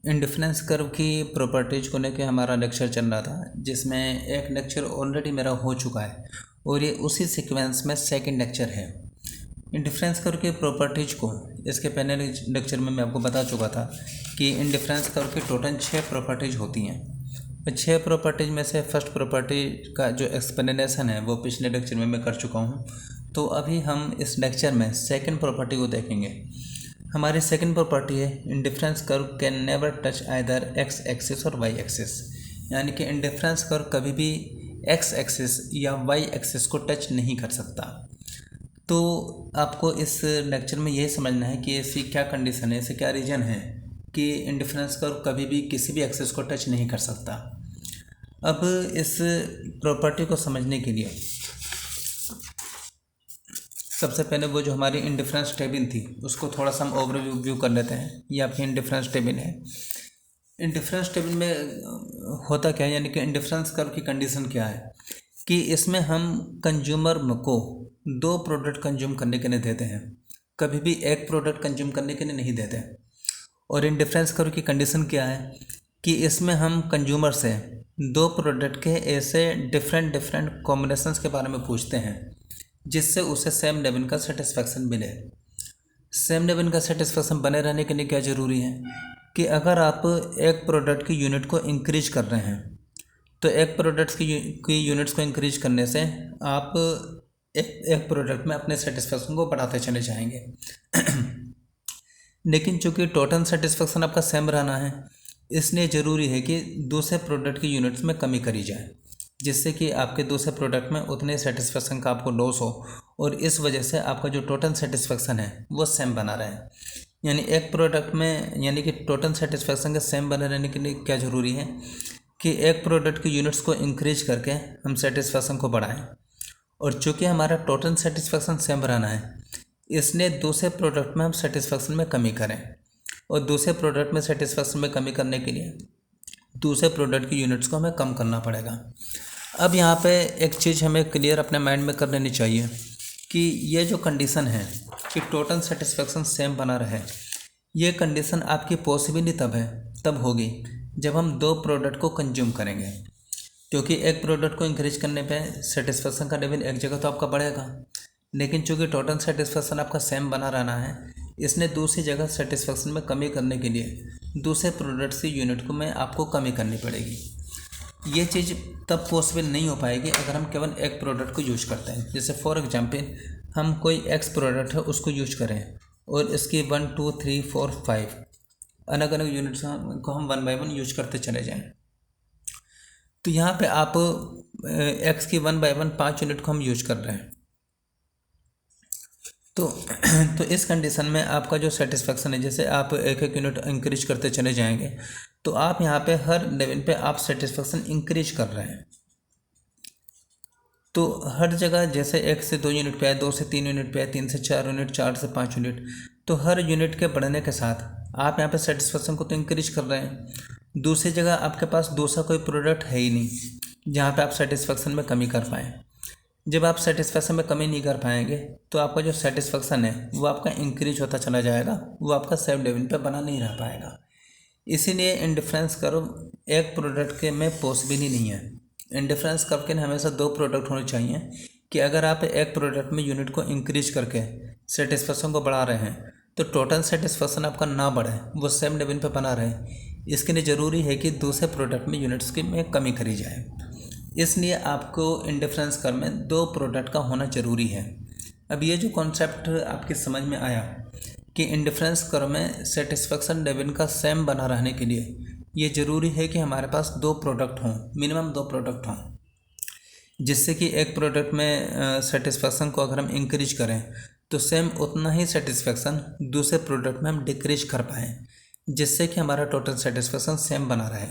Indifference curve की properties को लेकर हमारा लेक्चर चल रहा था, जिसमें एक लेक्चर ऑलरेडी मेरा हो चुका है और ये उसी सीक्वेंस में सेकंड लेक्चर है। इंडिफरेंस कर्व की प्रॉपर्टीज को इसके पहले लेक्चर में मैं आपको बता चुका था कि इंडिफरेंस कर्व की टोटल 6 प्रॉपर्टीज होती हैं। 6 प्रॉपर्टीज में से फर्स्ट प्रॉपर्टी का जो एक्सप्लेनेशन है वो पिछले लेक्चर में मैं कर चुका हूँ। तो अभी हम इस लेक्चर में सेकंड प्रॉपर्टी को देखेंगे। हमारी सेकंड प्रॉपर्टी है indifference curve can never touch either x axis और वाई एक्सिस, यानी कि इंडिफरेंस कर्व कभी भी एक्स एक्सिस या वाई एक्सिस को टच नहीं कर सकता। तो आपको इस लेक्चर में यही समझना है कि ऐसी क्या कंडीशन है, ऐसे क्या रीजन है कि इंडिफरेंस कर्व कभी भी किसी भी एक्सिस को टच नहीं कर सकता। अब इस प्रॉपर्टी को समझने के लिए सबसे पहले वो जो हमारी इंडिफरेंस टेबल थी उसको थोड़ा सा हम ओवरव्यू कर लेते हैं। ये आपकी इंडिफरेंस टेबल है। इंडिफरेंस टेबल में होता क्या है, यानी कि इंडिफरेंस कर्व की कंडीशन क्या है कि इसमें हम कंज्यूमर को 2 प्रोडक्ट कंज्यूम करने के लिए देते हैं, कभी भी एक प्रोडक्ट कंज्यूम करने के लिए नहीं देते। और इंडिफरेंस कर्व की कंडीशन क्या है कि इसमें हम कंज्यूमर से 2 प्रोडक्ट के ऐसे डिफरेंट कॉम्बिनेशंस के बारे में पूछते हैं जिससे उसे सेम लेवल का सेटिस्फैक्शन मिले। सेम लेवल का सेटिस्फैक्शन बने रहने के लिए क्या ज़रूरी है कि अगर आप एक प्रोडक्ट की यूनिट को इंक्रीज कर रहे हैं तो एक प्रोडक्ट्स की यूनिट्स को इंक्रीज करने से आप एक प्रोडक्ट में अपने सेटिस्फैक्शन को बढ़ाते चले जाएंगे। लेकिन चूंकि टोटल सेटिस्फैक्शन आपका सेम रहना है, इसलिए ज़रूरी है कि दूसरे प्रोडक्ट की यूनिट्स में कमी करी जाए, जिससे कि आपके दूसरे प्रोडक्ट में उतने सेटिस्फैक्शन का आपको लॉस हो और इस वजह से आपका जो टोटल सेटिस्फैक्शन है वो सेम बना रहे। यानी एक प्रोडक्ट में, यानी कि टोटल सेटिस्फैक्शन के सेम बने रहने के लिए क्या ज़रूरी है कि एक प्रोडक्ट की यूनिट्स को इंक्रीज करके हम सेटिस्फैक्शन को बढ़ाएं। और चूँकि हमारा टोटल सेटिस्फैक्शन सेम रहना है, इसलिए दूसरे प्रोडक्ट में हम सेटिस्फैक्शन में कमी करें। और दूसरे प्रोडक्ट में सेटिस्फैक्शन में कमी करने के लिए दूसरे प्रोडक्ट की यूनिट्स को हमें कम करना पड़ेगा। अब यहाँ पे एक चीज़ हमें क्लियर अपने माइंड में कर लेनी चाहिए कि ये जो कंडीशन है कि टोटल सेटिस्फैक्शन सेम बना रहे, ये कंडीशन आपकी पॉसिबल तब होगी जब हम 2 प्रोडक्ट को कंज्यूम करेंगे। क्योंकि एक प्रोडक्ट को इंक्रीज करने पे सेटिस्फैक्शन का लेवल एक जगह तो आपका बढ़ेगा, लेकिन चूँकि टोटल सेटिस्फैक्शन आपका सेम बना रहना है, इसने दूसरी जगह सेटिस्फैक्शन में कमी करने के लिए दूसरे प्रोडक्ट्स की यूनिट को में आपको कमी करनी पड़ेगी। ये चीज़ तब पॉसिबल नहीं हो पाएगी अगर हम केवल एक प्रोडक्ट को यूज करते हैं। जैसे फॉर एग्जांपल हम कोई एक्स प्रोडक्ट है उसको यूज करें और इसकी 1 2 3 4 5 अलग अलग यूनिट्स को हम 1 बाय 1 यूज करते चले जाएं। तो यहाँ पे आप एक्स की 1 बाय 1 5 यूनिट को हम यूज कर रहे हैं। तो इस कंडीशन में आपका जो सेटिस्फैक्शन है, जैसे आप एक यूनिट इंक्रीज करते चले जाएंगे तो आप यहाँ पे हर लेवल पे आप सेटिस्फैक्शन इंक्रीज कर रहे हैं। तो हर जगह जैसे 1 से 2 यूनिट पे है, 2 से 3 यूनिट पे है, 3 से 4 यूनिट, 4 से 5 यूनिट, तो हर यूनिट के बढ़ने के साथ आप यहाँ पे सेटिस्फैक्शन को तो इंक्रीज कर रहे हैं। दूसरी जगह आपके पास दूसरा कोई प्रोडक्ट है ही नहीं जहाँ पे आप सेटिस्फैक्शन में कमी कर पाएँ। जब आप सेटिस्फैक्शन में कमी नहीं कर पाएंगे तो आपका जो सेटिस्फैक्शन है वो आपका इंक्रीज होता चला जाएगा, वो आपका सेम लेवल पे बना नहीं रह पाएगा। इसीलिए इंडिफरेंस कर्व एक प्रोडक्ट के में पॉसिबल ही नहीं है। इंडिफरेंस कर्व के हमेशा 2 प्रोडक्ट होने चाहिए कि अगर आप एक प्रोडक्ट में यूनिट को इंक्रीज करके सेटिस्फैक्शन को बढ़ा रहे हैं तो टोटल सेटिस्फैक्शन आपका ना बढ़े, वो सेम लेवल पे बना रहे। इसके लिए ज़रूरी है कि दूसरे प्रोडक्ट में यूनिट्स की में कमी करी जाए। इसलिए आपको इंडिफरेंस कर्व में 2 प्रोडक्ट का होना ज़रूरी है। अब ये जो कॉन्सेप्ट आपकी समझ में आया कि इंडिफरेंस कर्व में सेटिस्फैक्शन लेवल का सेम बना रहने के लिए ये ज़रूरी है कि हमारे पास 2 प्रोडक्ट हों, मिनिमम 2 प्रोडक्ट हों, जिससे कि एक प्रोडक्ट में सेटिस्फैक्शन को अगर हम इंक्रीज करें तो सेम उतना ही सेटिस्फैक्शन दूसरे प्रोडक्ट में हम डिक्रीज कर पाएँ, जिससे कि हमारा टोटल सेटिस्फैक्शन सेम बना रहे।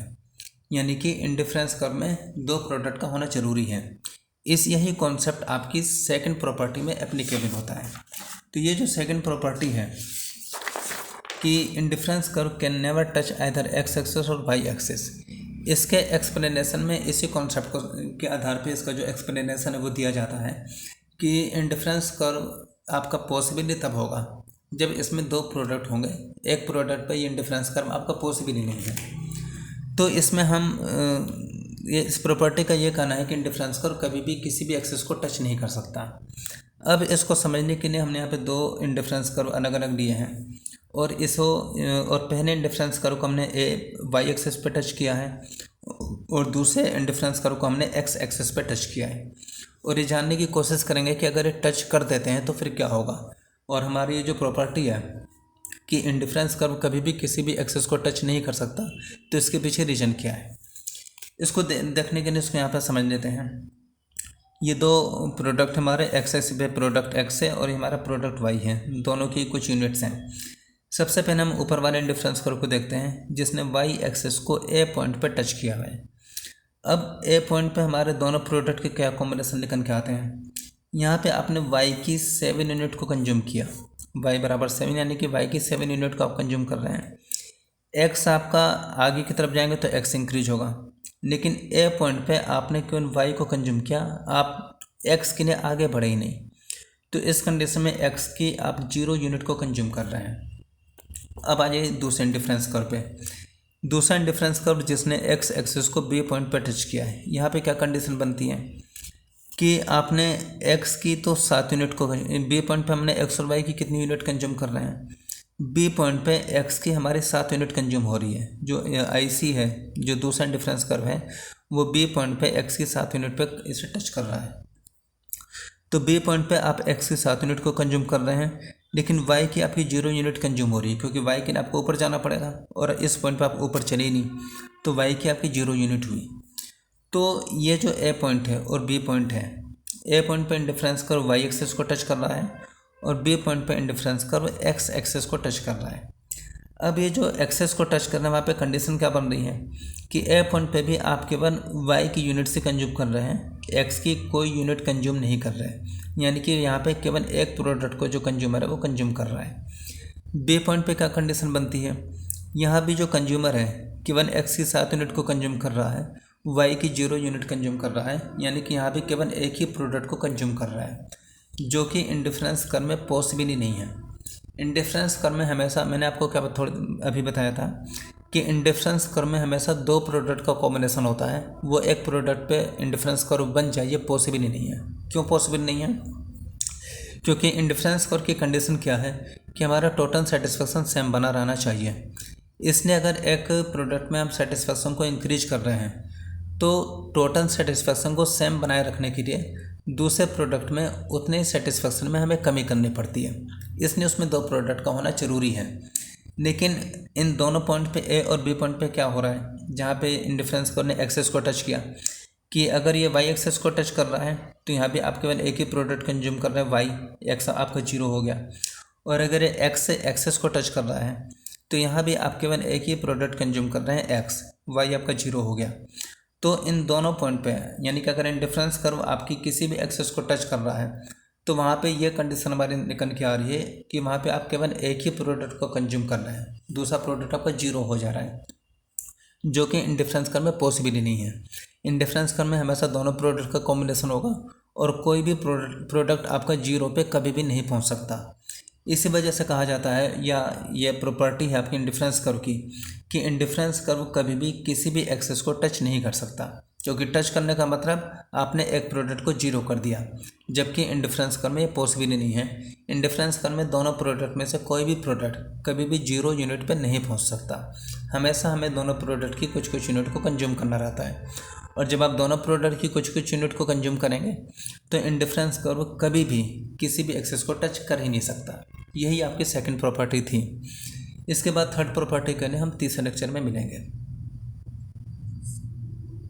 यानी कि इंडिफरेंस कर्व में 2 प्रोडक्ट का होना ज़रूरी है। यही कॉन्सेप्ट आपकी सेकंड प्रॉपर्टी में एप्लीकेबल होता है। तो ये जो सेकंड प्रॉपर्टी है कि indifference curve can never touch either x axis और वाई एक्सिस, इसके एक्सप्लेनेशन में इसी कॉन्सेप्ट के आधार पे इसका जो एक्सप्लेनेशन है वो दिया जाता है कि इंडिफरेंस कर्व आपका पॉसिबल तब होगा जब इसमें दो प्रोडक्ट होंगे, एक प्रोडक्ट पे ये इंडिफरेंस कर्व आपका पॉसिबल ही नहीं है। तो इसमें हम ये इस प्रॉपर्टी का ये कहना है कि इंडिफरेंस कर्व कभी भी किसी भी एक्सिस को टच नहीं कर सकता। अब इसको समझने के लिए हमने यहाँ पे दो इंडिफरेंस कर्व अलग अलग लिए हैं और पहले इंडिफरेंस कर्व को हमने वाई एक्सिस पे टच किया है और दूसरे इंडिफरेंस कर्व को हमने एक्स एक्सिस पे टच किया है। और ये जानने की कोशिश करेंगे कि अगर ये टच कर देते हैं तो फिर क्या होगा। और हमारी ये जो प्रॉपर्टी है कि इंडिफरेंस कर्व कभी भी किसी भी एक्सिस को टच नहीं कर सकता, तो इसके पीछे रीजन क्या है, इसको देखने के लिए इसको यहाँ पर समझ लेते हैं। ये दो प्रोडक्ट हमारे एक्स एक्सिस पे प्रोडक्ट एक्स है और हमारा प्रोडक्ट वाई है, दोनों की कुछ यूनिट्स हैं। सबसे पहले हम ऊपर वाले इंडिफरेंस कर्व को देखते हैं जिसने वाई एक्सिस को ए पॉइंट पर टच किया हुआ है। अब ए पॉइंट पे हमारे दोनों प्रोडक्ट के क्या कॉम्बिनेशन निकल के आते हैं। यहाँ पे आपने y की 7 यूनिट को कंज्यूम किया, y बराबर 7 यानी कि y की 7 यूनिट को आप कंज्यूम कर रहे हैं। x आपका आगे की तरफ जाएंगे तो x इंक्रीज होगा, लेकिन ए पॉइंट पे आपने केवल y को कंज्यूम किया, आप x के लिए आगे बढ़े ही नहीं। तो इस कंडीशन में x की आप 0 यूनिट को कंज्यूम कर रहे हैं। अब आ जाइए दूसरे इंडिफरेंस कर्व पे। दूसरा इंडिफरेंस कर्व जिसने x एक्सिस को b पॉइंट पर टच किया है, यहाँ पे क्या कंडीशन बनती है कि आपने x की तो 7 यूनिट को, b पॉइंट पे हमने x और y की कितनी यूनिट कंज्यूम कर रहे हैं, b पॉइंट पे x की हमारी 7 यूनिट कंज्यूम हो रही है। जो IC है, जो दूसरा इंडिफरेंस कर्व है, वो b पॉइंट पे x की 7 यूनिट पे इसे टच कर रहा है। तो b पॉइंट पे आप x की 7 यूनिट को कंज्यूम कर रहे हैं, लेकिन y की आपकी 0 यूनिट कंज्यूम हो रही है, क्योंकि y के लिए आपको ऊपर जाना पड़ेगा और इस पॉइंट पे आप ऊपर चले ही नहीं, तो y की आपकी 0 यूनिट हुई। तो ये जो a पॉइंट है और b पॉइंट है, a पॉइंट पे इंडिफरेंस कर्व y एक्सिस को टच कर रहा है और b पॉइंट पे इंडिफरेंस कर्व x एक्सिस को टच कर रहा है। अब ये जो एक्सेस को टच करना है, वहाँ पे कंडीशन क्या बन रही है कि ए पॉइंट पे भी आप केवल वाई की यूनिट से कंज्यूम कर रहे हैं, एक्स की कोई यूनिट कंज्यूम नहीं कर रहे हैं, यानी कि यहाँ पे केवल एक प्रोडक्ट को जो कंज्यूमर है वो कंज्यूम कर रहा है। बी पॉइंट पे क्या कंडीशन बनती है, यहाँ भी जो कंज्यूमर है केवल एक्स की 7 यूनिट को कंज्यूम कर रहा है, वाई की 0 यूनिट कंज्यूम कर रहा है, यानी कि यहाँ भी केवल एक ही प्रोडक्ट को कंज्यूम कर रहा है, जो कि इंडिफरेंस कर्व में पॉसिबल ही नहीं है। इंडिफरेंस कर्व में हमेशा, मैंने आपको क्या अभी बताया था कि इंडिफरेंस कर्व में हमेशा दो प्रोडक्ट का कॉम्बिनेशन होता है, वो एक प्रोडक्ट पे इंडिफरेंस कर्व बन जाए ये पॉसिबल ही नहीं है। क्यों पॉसिबल नहीं है? क्योंकि इंडिफरेंस कर्व की कंडीशन क्या है कि हमारा टोटल सेटिस्फेक्शन सेम बना रहना चाहिए। इसलिए अगर एक प्रोडक्ट में हम सेटिस्फेक्शन को इंक्रीज कर रहे हैं तो टोटल सेटिस्फेक्शन को सेम बनाए रखने के लिए दूसरे प्रोडक्ट में उतने सेटिस्फेक्शन में हमें कमी करनी पड़ती है, इसलिए उसमें दो प्रोडक्ट का होना ज़रूरी है। लेकिन इन दोनों पॉइंट पे ए और बी पॉइंट पे क्या हो रहा है, जहाँ पे इंडिफरेंस कर्व ने एक्सेस को टच किया कि अगर ये वाई एक्सेस को टच कर रहा है तो यहाँ भी आप केवल एक ही प्रोडक्ट कंज्यूम कर रहे हैं, वाई एक्स आपका 0 हो गया। और अगर ये एक्स एक्सेस को टच कर रहा है तो यहाँ भी आप केवल एक ही प्रोडक्ट कंज्यूम कर रहे हैं, एक्स, वाई आपका 0 हो गया। तो इन दोनों पॉइंट पे, यानी कि अगर इंडिफरेंस कर्व आपकी किसी भी एक्सेस को टच कर रहा है तो वहाँ पे ये कंडीशन हमारी निकल के आ रही है कि वहाँ पे आप केवल एक ही प्रोडक्ट को कंज्यूम कर रहे हैं, दूसरा प्रोडक्ट आपका 0 हो जा रहा है, जो कि इंडिफरेंस कर्व में पॉसिबल ही नहीं है। इंडिफरेंस कर्व में हमेशा दोनों प्रोडक्ट का कॉम्बिनेशन होगा और कोई भी प्रोडक्ट आपका 0 पे कभी भी नहीं पहुँच सकता। इसी वजह से कहा जाता है, या ये प्रॉपर्टी है आपकी इंडिफरेंस कर्व की, कि इंडिफरेंस कर्व कभी भी किसी भी एक्सेस को टच नहीं कर सकता, क्योंकि टच करने का मतलब आपने एक प्रोडक्ट को 0 कर दिया, जबकि इंडिफरेंस कर्व में ये पॉसिबल ही नहीं है। इंडिफरेंस कर्व में दोनों प्रोडक्ट में से कोई भी प्रोडक्ट कभी भी 0 यूनिट पर नहीं पहुंच सकता, हमेशा हमें दोनों प्रोडक्ट की कुछ कुछ यूनिट को कंज्यूम करना रहता है। और जब आप दोनों प्रोडक्ट की कुछ कुछ यूनिट को कंज्यूम करेंगे तो इंडिफरेंस कर्व कभी भी किसी भी एक्सेस को टच कर ही नहीं सकता। यही आपकी सेकंड प्रॉपर्टी थी। इसके बाद थर्ड प्रॉपर्टी के लिए हम तीसरे लेक्चर में मिलेंगे।